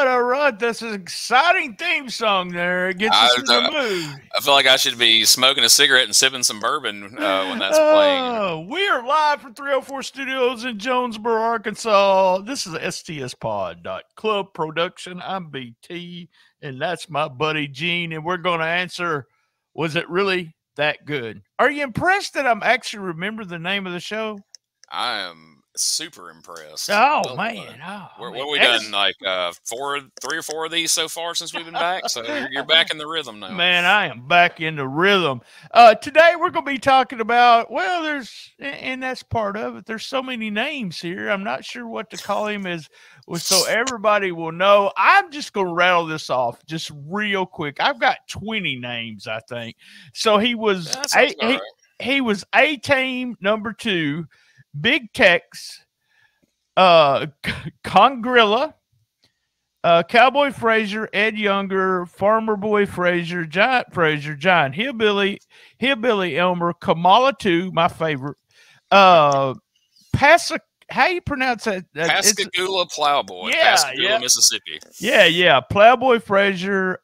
All right. That's an exciting theme song there. It gets us in the mood. I feel like I should be smoking a cigarette and sipping some bourbon when that's playing. We are live from 304 Studios in Jonesboro, Arkansas. This is a stspod.club production. I'm BT, and that's my buddy Gene, and we're going to answer, was it really that good? Are you impressed that I'm actually remember the name of the show? I am super impressed. Oh, man. What have we done? Like 3 or 4 of these so far since we've been back? So you're back in the rhythm now. Man, I am back in the rhythm. Today we're going to be talking about, well, and that's part of it. There's so many names here. I'm not sure what to call him so everybody will know. I'm just going to rattle this off just real quick. I've got 20 names, I think. So he was he was A-Team number 2. Big Tex, Congrilla, Cowboy Frazier, Ed Younger, Farmer Boy Frazier, Giant Hillbilly Elmer, Kamala 2, my favorite. How you pronounce that? Pascagoula Plowboy, Pascagoula, Mississippi. Yeah. Plowboy Frazier,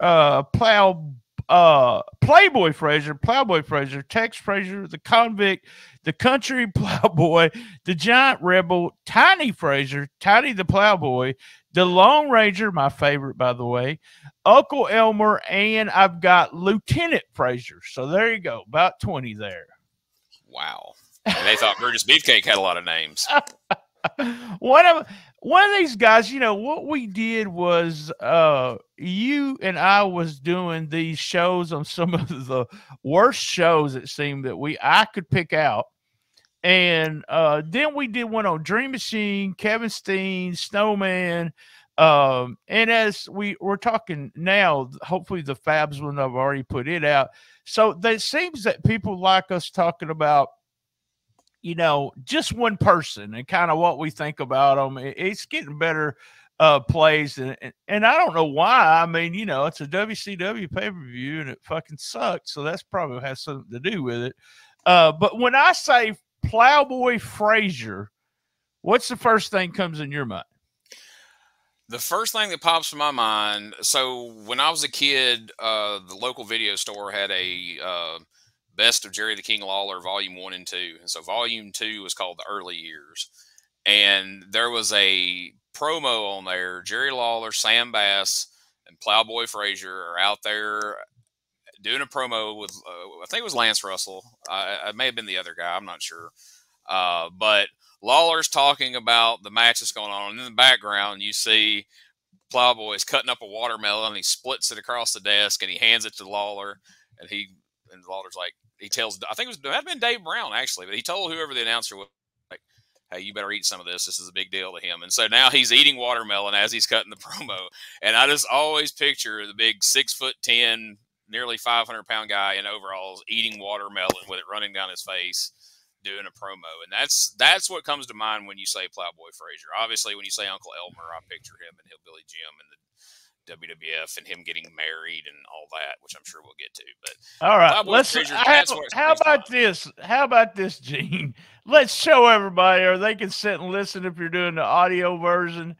Playboy Frazier, Plowboy Frazier, Tex Frazier, the Convict, the Country Plowboy, the Giant Rebel, Tiny Frazier, Tiny the Plowboy, the Lone Ranger, my favorite, by the way, Uncle Elmer, and I've got Lieutenant Frazier. So there you go, about 20 there. Wow. And they thought Burgess Beefcake had a lot of names. One of these guys, what we did was you and I was doing these shows on some of the worst shows, it seemed, that I could pick out. And then we did one on Dream Machine, Kevin Steen, Snowman. And as we're talking now, hopefully the Fabs one I've already put it out. So it seems that people like us talking about, just one person and kind of what we think about them. It's getting better plays. And I don't know why. I mean, it's a WCW pay-per-view and it fucking sucks. So that's probably has something to do with it. But when I say Plowboy Frazier, what's the first thing comes in your mind? The first thing that pops in my mind, so when I was a kid, the local video store had a Best of Jerry the King Lawler, Volume 1 and 2. And so Volume 2 was called The Early Years. And there was a promo on there. Jerry Lawler, Sam Bass, and Plowboy Frazier are out there doing a promo with, I think it was Lance Russell. It may have been the other guy. I'm not sure. But Lawler's talking about the match that's going on. And in the background, you see Plowboy's cutting up a watermelon. And he splits it across the desk, and he hands it to Lawler. And Lawler's like, he tells, I think it might have been Dave Brown, actually, but he told whoever the announcer was, like, hey, you better eat some of this. This is a big deal to him. And so now he's eating watermelon as he's cutting the promo. And I just always picture the big 6'10", nearly 500-pound guy in overalls eating watermelon with it running down his face, doing a promo. And that's what comes to mind when you say Plowboy Frazier. Obviously, when you say Uncle Elmer, I picture him and Hillbilly Jim and the WWF and him getting married and all that, which I'm sure we'll get to. But all right, how about this, Gene? Let's show everybody, or they can sit and listen if you're doing the audio version.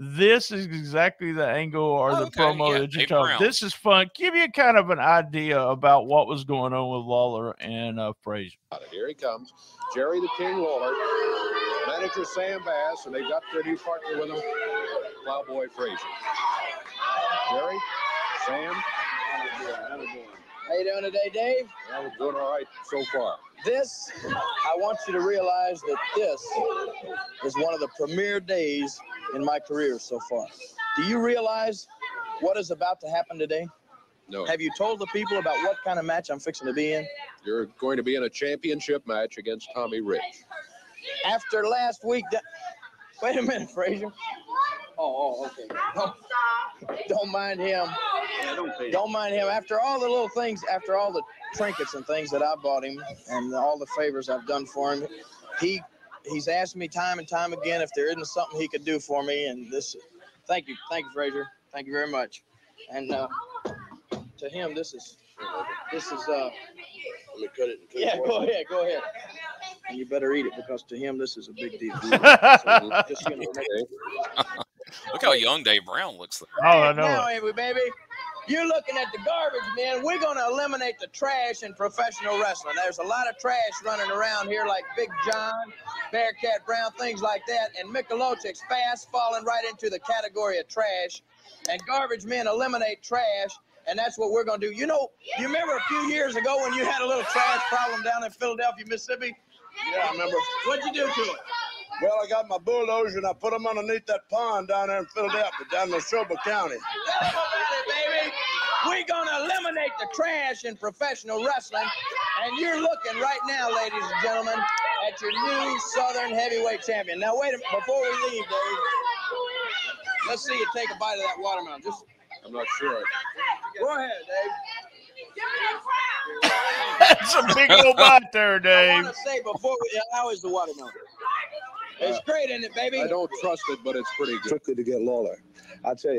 This is exactly the angle or the promo that you're talking. This is fun. Give you kind of an idea about what was going on with Lawler and Frazier. Here he comes, Jerry the King Lawler, manager Sam Bass, and they've got their new partner with them, Plowboy Frazier. Jerry, Sam, how you doing today, Dave? Yeah, we're doing all right so far. I want you to realize that this is one of the premier days in my career so far. Do you realize what is about to happen today? No. Have you told the people about what kind of match I'm fixing to be in? You're going to be in a championship match against Tommy Rich. After last week, wait a minute, Frazier. Oh, okay. Don't mind him. Yeah, don't mind him. After all the little things, after all the trinkets and things that I bought him and all the favors I've done for him, he's asked me time and time again if there isn't something he could do for me. And thank you, Frazier. Thank you very much. And to him, this is. Let me cut it. Yeah, go ahead. And you better eat it because to him, this is a big deal. So Well, Look how young Dave Brown looks there. Oh, I know. Now, baby, you're looking at the garbage men. We're going to eliminate the trash in professional wrestling. There's a lot of trash running around here, like Big John, Bearcat Brown, things like that. And Michelochic's fast falling right into the category of trash. And garbage men eliminate trash. And that's what we're going to do. You know, you remember a few years ago when you had a little trash problem down in Philadelphia, Mississippi? Yeah, I remember. What'd you do to it? Well, I got my bulldozer and I put them underneath that pond down there in Philadelphia, down in Neshoba County. Tell them about it, baby. We're going to eliminate the trash in professional wrestling. And you're looking right now, ladies and gentlemen, at your new Southern Heavyweight Champion. Now, wait a minute. Before we leave, Dave, let's see you take a bite of that watermelon. I'm not sure. Go ahead, Dave. That's a big old bite there, I Dave. want to say before how is the watermelon? It's great, isn't it, baby? I don't trust it, but it's pretty good. Strictly to get Lawler. I tell you.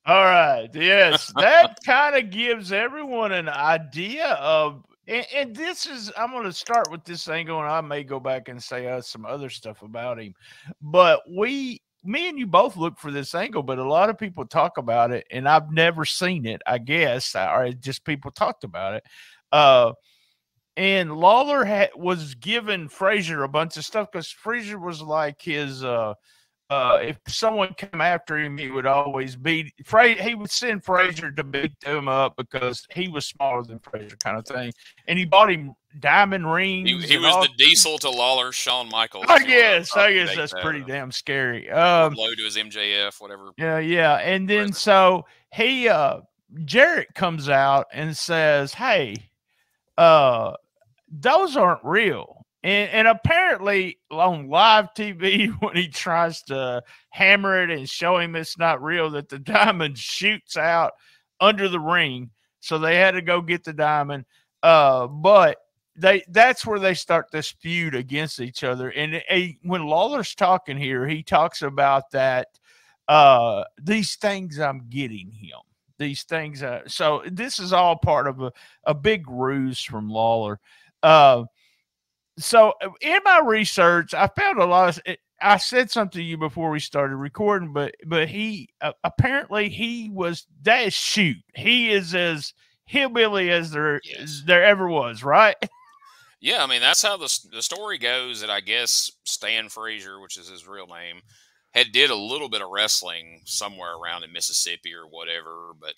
All right. Yes, that kind of gives everyone an idea of, and this is, I'm going to start with this angle, and I may go back and say some other stuff about him. But me and you both look for this angle, but a lot of people talk about it, and I've never seen it, I guess, or just people talked about it. And Lawler was giving Frazier a bunch of stuff because Frazier was like his if someone came after him, he would always beat he would send Frazier to beat him up because he was smaller than Frazier, kind of thing. And he bought him diamond rings. He was the Diesel to Lawler's Shawn Michaels. I guess that's pretty damn scary. Low to his MJF, whatever. Yeah. And then so he Jarrett comes out and says, "Hey, those aren't real." And apparently on live TV, when he tries to hammer it and show him it's not real, that the diamond shoots out under the ring. So they had to go get the diamond. But that's where they start this feud against each other. And when Lawler's talking here, he talks about that these things I'm getting him. These things. So this is all part of a big ruse from Lawler. So in my research, I found a lot of. I said something to you before we started recording, but he apparently he was that shoot. He is as hillbilly as there ever was, right? Yeah, I mean that's how the story goes. That I guess Stan Frazier, which is his real name, did a little bit of wrestling somewhere around in Mississippi or whatever, but.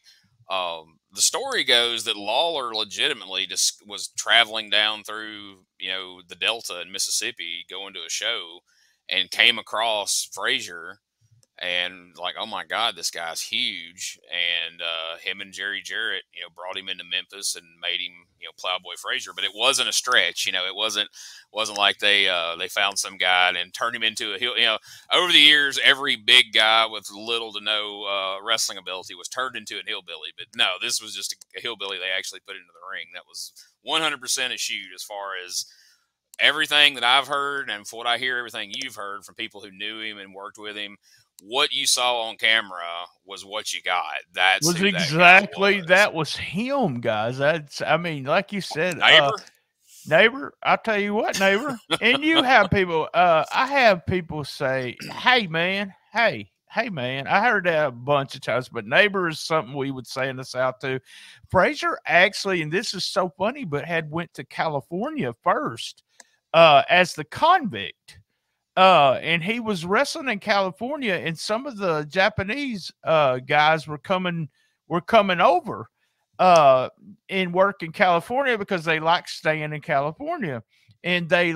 The story goes that Lawler legitimately just was traveling down through, the Delta in Mississippi, going to a show, and came across Frazier, and like, oh my God, this guy's huge. And him and Jerry Jarrett, brought him into Memphis and made him, Plowboy Frazier. But it wasn't a stretch, it wasn't like they found some guy and turned him into a heel. Over the years, every big guy with little to no wrestling ability was turned into a hillbilly. But no, this was just a hillbilly they actually put into the ring. That was 100% a shoot as far as everything that I've heard, and from what I hear, everything you've heard from people who knew him and worked with him. What you saw on camera was what you got. That was him, guys. I mean, like you said, neighbor. I'll tell you what, neighbor. And you have people. I have people say, "Hey, man. Hey, man." I heard that a bunch of times, but neighbor is something we would say in the South too. Frazier actually, and this is so funny, but went to California first as the convict. And he was wrestling in California, and some of the Japanese guys were coming over and work in California because they like staying in California. And they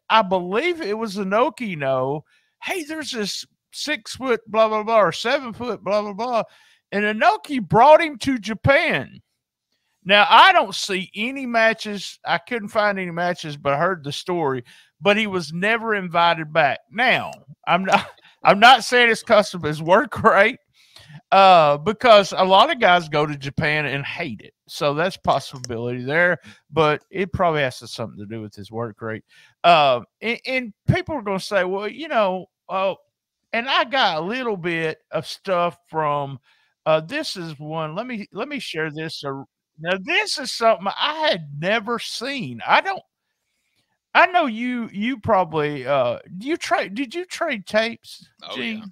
I believe it was Inoki know, hey, there's this 6 foot blah blah blah or 7 foot blah blah blah, and Inoki brought him to Japan. Now, I don't see any matches. I couldn't find any matches, but I heard the story. But he was never invited back. Now, I'm not saying it's custom his work rate, because a lot of guys go to Japan and hate it. So that's possibility there. But it probably has something to do with his work rate. And people are going to say, well, and I got a little bit of stuff from. This is one. Let me share this. Now, this is something I had never seen. I know you probably did you trade tapes? Oh, yeah.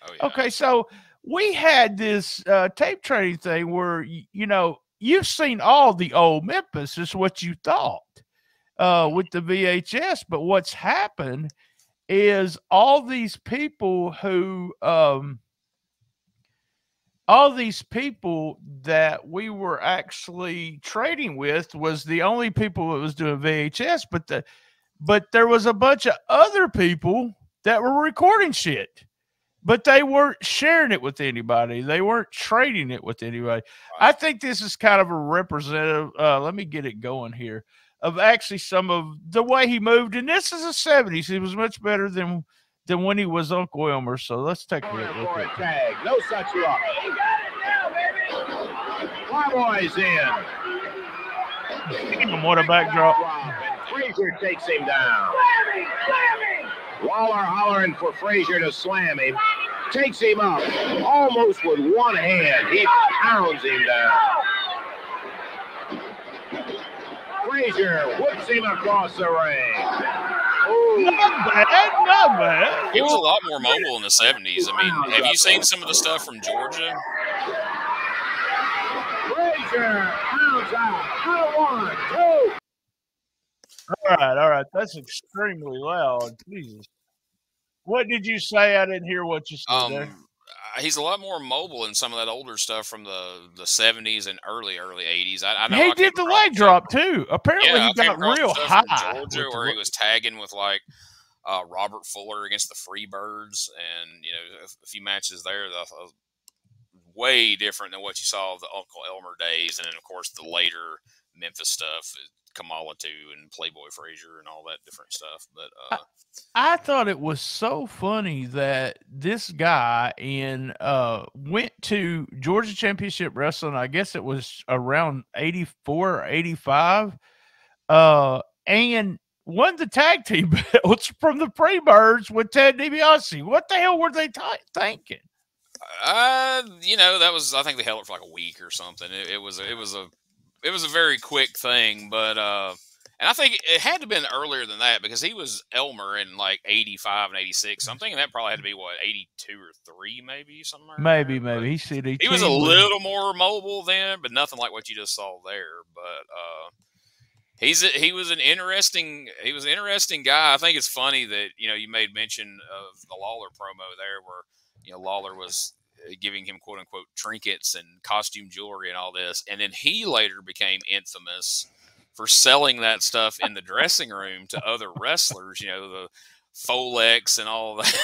Oh yeah. Okay, so we had this tape trading thing where you've seen all the old Memphis is what you thought with the VHS, but what's happened is all these people that we were actually trading with was the only people that was doing VHS, but there was a bunch of other people that were recording shit, but they weren't sharing it with anybody. They weren't trading it with anybody. I think this is kind of a representative. Let me get it going here of actually some of the way he moved. And this is the 70s. He was much better than when he was Uncle Elmer. So let's take a look. For a tag. No such luck. Flyboy's in. What a backdrop. And Frazier takes him down. Waller hollering for Frazier to slam him. Takes him up almost with one hand. He pounds him down. Frazier whips him across the ring. Ooh. Not bad. He was a lot more mobile in the 70s. I mean, have you seen some of the stuff from Georgia? Frazier pounds out. 1, 2. All right. That's extremely loud. Jesus. What did you say? I didn't hear what you said there. He's a lot more mobile in some of that older stuff from the 70s and early 80s. I know he did the leg drop too. Apparently, he got real high. Georgia, where he was tagging with like Robert Fuller against the Freebirds, and a few matches there. Way different than what you saw of the Uncle Elmer days, and then of course the later Memphis stuff. Kamala too, and Playboy Frazier and all that different stuff. But I thought it was so funny that this guy went to Georgia Championship Wrestling. I guess it was around 84 or 85, and won the tag team belts from the Freebirds with Ted DiBiase. What the hell were they thinking? That was, I think they held it for like a week or something. It was a very quick thing, but and I think it had to have been earlier than that because he was Elmer in like 85 and 86. So I'm thinking that probably had to be 82 or 3, maybe somewhere. Maybe. He was a little more mobile then, but nothing like what you just saw there. But he was an interesting guy. I think it's funny that you made mention of the Lawler promo there, where Lawler was giving him quote unquote trinkets and costume jewelry and all this. And then he later became infamous for selling that stuff in the dressing room to other wrestlers, the Folex and all that,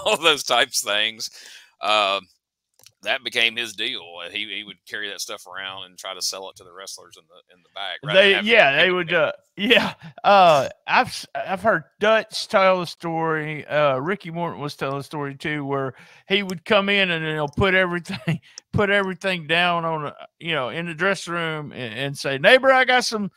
all those types of things. That became his deal. He would carry that stuff around and try to sell it to the wrestlers in the back. They would. I've heard Dutch tell the story. Ricky Morton was telling the story too, where he would come in and put everything down on in the dressing room and say, "Neighbor, I got some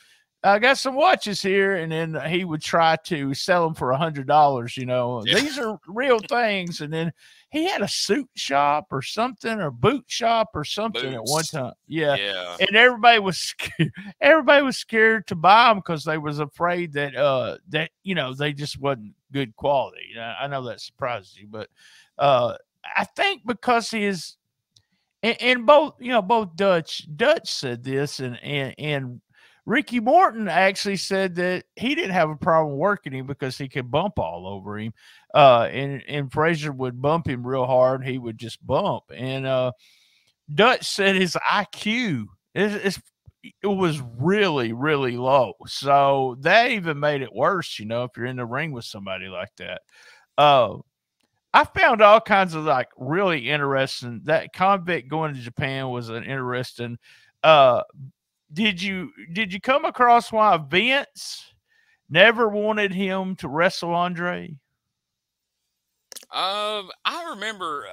watches here," and then he would try to sell them for $100. These are real things, and then he had a suit shop or something, or boot shop or something at one time. Yeah. And everybody was scared to buy them because they was afraid that they just wasn't good quality. I know that surprises you, but I think because his and both Dutch said this and Ricky Morton actually said that he didn't have a problem working him because he could bump all over him. And Frazier would bump him real hard. He would just bump. And Dutch said his IQ it was really, really low. So that even made it worse, if you're in the ring with somebody like that. I found all kinds of like really interesting. That convict going to Japan was an interesting Did you come across why Vince never wanted him to wrestle Andre? I remember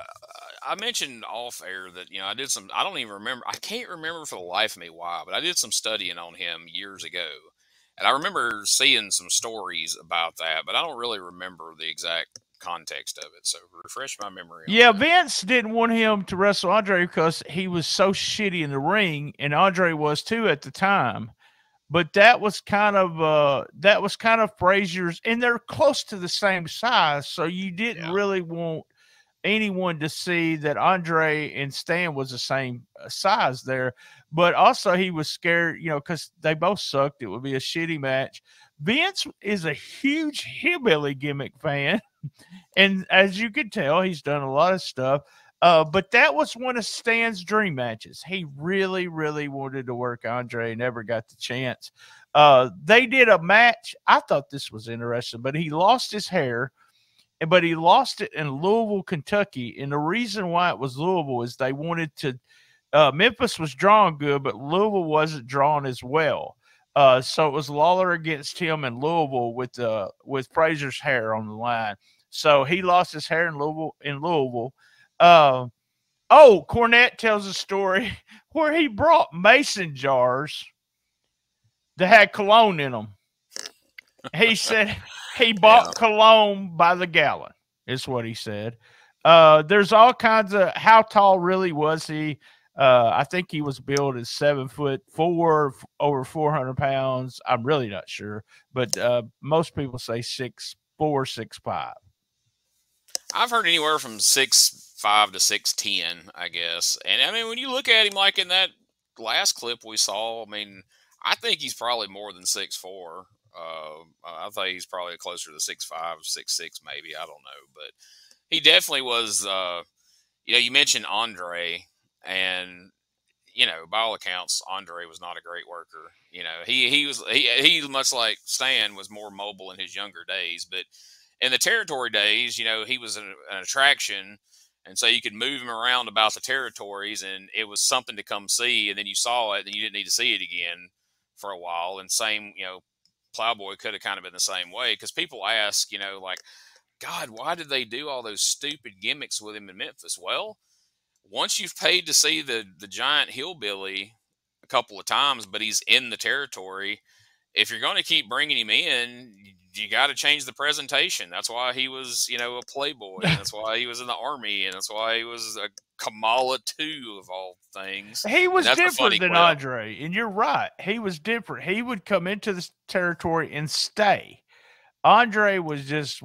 I mentioned off air that I did some. I don't even remember. I can't remember for the life of me why, but I did some studying on him years ago, and I remember seeing some stories about that, but I don't really remember the exact context of it. So refresh my memory. Yeah, Vince didn't want him to wrestle Andre because he was so shitty in the ring, and Andre was too at the time. But that was kind of Frazier's, and they're close to the same size, so you didn't really want anyone to see that Andre and Stan was the same size there. But also he was scared, because they both sucked. It would be a shitty match. Vince is a huge hillbilly gimmick fan. And as you can tell, he's done a lot of stuff. But that was one of Stan's dream matches. He really, really wanted to work Andre, never got the chance. They did a match. I thought this was interesting, but he lost his hair, but he lost it in Louisville, Kentucky. And the reason why it was Louisville is they wanted to Memphis was drawing good, but Louisville wasn't drawing as well. So it was Lawler against him in Louisville with Frazier's hair on the line. So he lost his hair in Louisville. Cornette tells a story where he brought mason jars that had cologne in them. He said he bought cologne by the gallon, is what he said. There's all kinds of, how tall really was he? I think he was billed as 7'4", over 400 pounds. I'm really not sure, but most people say 6'4", 6'5". I've heard anywhere from 6'5" to 6'10", I guess. And I mean, when you look at him like in that last clip we saw, I mean, I think he's probably more than 6'4". I think he's probably closer to 6'5", 6'6", maybe. I don't know, but he definitely was. You mentioned Andre, and by all accounts, Andre was not a great worker. He much like Stan was more mobile in his younger days, but in the territory days, he was an attraction, and so you could move him around about the territories, and it was something to come see. And then you saw it, and you didn't need to see it again for a while. And same, Plowboy could have kind of been the same way, because people ask, like, God, why did they do all those stupid gimmicks with him in Memphis? Well, once you've paid to see the giant hillbilly a couple of times, but he's in the territory, if you're going to keep bringing him in, you got to change the presentation. That's why he was, a playboy. And that's why he was in the Army, and that's why he was a Kamala 2 of all things. He was different than Andre, and you're right. He was different. He would come into this territory and stay. Andre was just,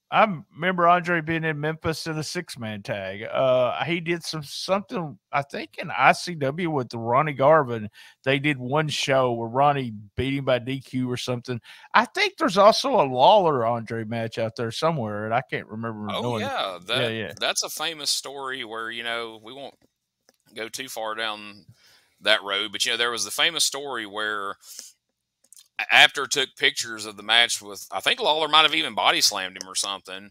I remember Andre being in Memphis in a 6-man tag. He did something, I think, in ICW with the Ronnie Garvin. They did one show where Ronnie beat him by DQ or something. I think there's also a Lawler Andre match out there somewhere, and I can't remember. Oh, yeah. That's a famous story where, we won't go too far down that road, but, there was the famous story where Apter took pictures of the match with, I think Lawler might have even body slammed him or something,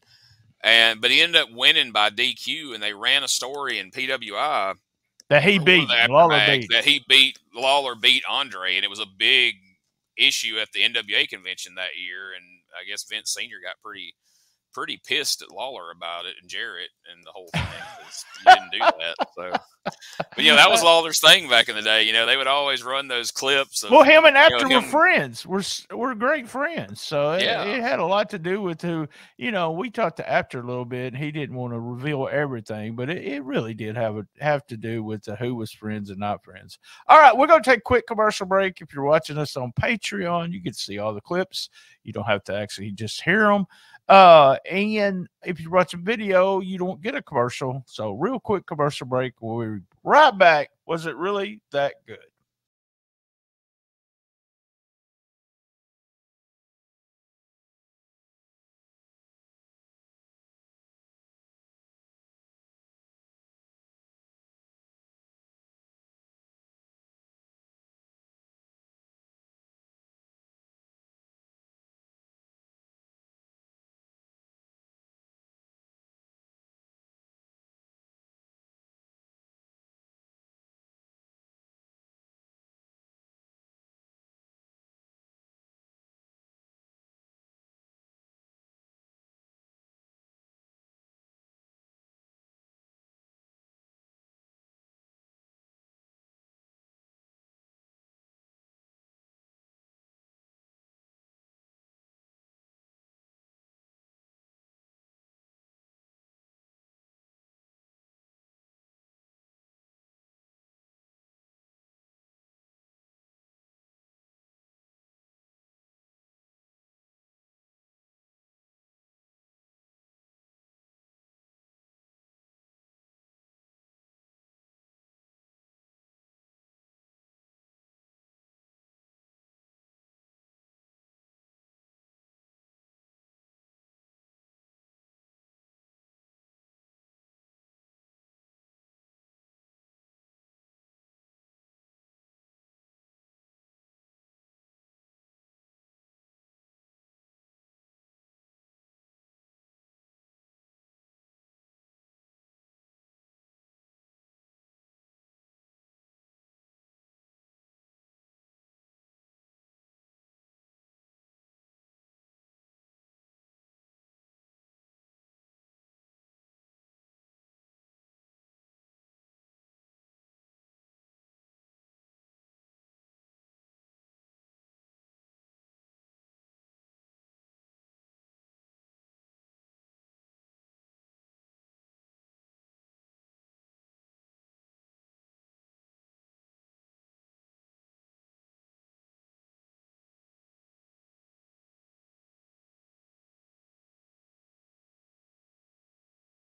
but he ended up winning by DQ, and they ran a story in PWI that he beat Lawler beat Andre, and it was a big issue at the NWA convention that year, and I guess Vince Sr. got pretty pissed at Lawler about it, and Jarrett and the whole thing, because he didn't do that. So, but that was Lawler's thing back in the day. They would always run those clips. Of, him and Apter were friends. We're great friends. So it had a lot to do with who. We talked to Apter a little bit, and he didn't want to reveal everything, but it really did have to do with who was friends and not friends. All right, we're going to take a quick commercial break. If you're watching us on Patreon, you can see all the clips. You don't have to actually just hear them. And if you're watching video, you don't get a commercial. So real quick commercial break. We'll be right back. Was it really that good?